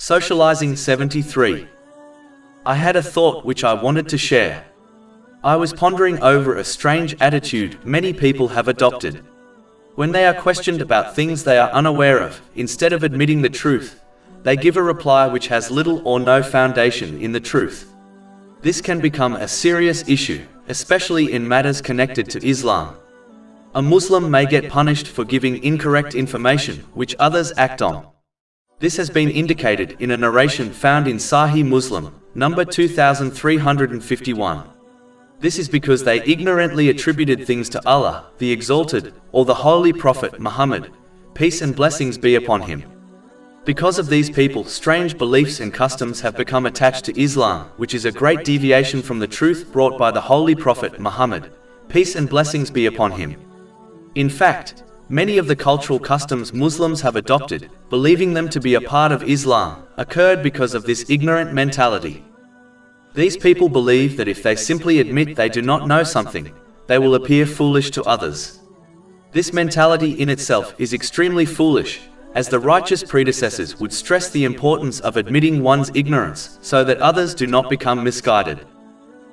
Socializing 73. I had a thought which I wanted to share. I was pondering over a strange attitude many people have adopted. When they are questioned about things they are unaware of, instead of admitting the truth, they give a reply which has little or no foundation in the truth. This can become a serious issue, especially in matters connected to Islam. A Muslim may get punished for giving incorrect information which others act on. This has been indicated in a narration found in Sahih Muslim, number 2351. This is because they ignorantly attributed things to Allah, the Exalted, or the Holy Prophet Muhammad, peace and blessings be upon him. Because of these people, strange beliefs and customs have become attached to Islam, which is a great deviation from the truth brought by the Holy Prophet Muhammad, peace and blessings be upon him. In fact, many of the cultural customs Muslims have adopted, believing them to be a part of Islam, occurred because of this ignorant mentality. These people believe that if they simply admit they do not know something, they will appear foolish to others. This mentality in itself is extremely foolish, as the righteous predecessors would stress the importance of admitting one's ignorance so that others do not become misguided.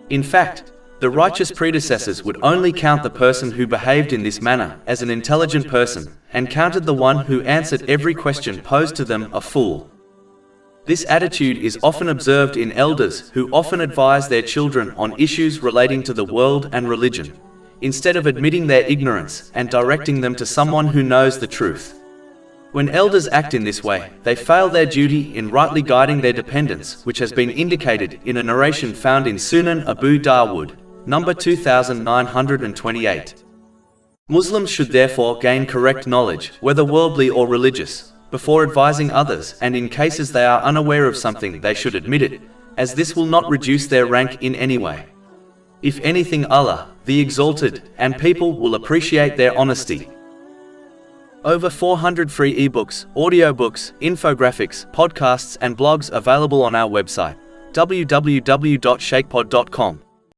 In fact, the righteous predecessors would only count the person who behaved in this manner as an intelligent person, and counted the one who answered every question posed to them a fool. This attitude is often observed in elders who often advise their children on issues relating to the world and religion, instead of admitting their ignorance and directing them to someone who knows the truth. When elders act in this way, they fail their duty in rightly guiding their dependents, which has been indicated in a narration found in Sunan Abu Dawood, number 2928. Muslims should therefore gain correct knowledge, whether worldly or religious, before advising others, and in cases they are unaware of something they should admit it, as this will not reduce their rank in any way. If anything, Allah, the Exalted, and people will appreciate their honesty. Over 400 free ebooks, audiobooks, infographics, podcasts and blogs available on our website, www.shakepod.com.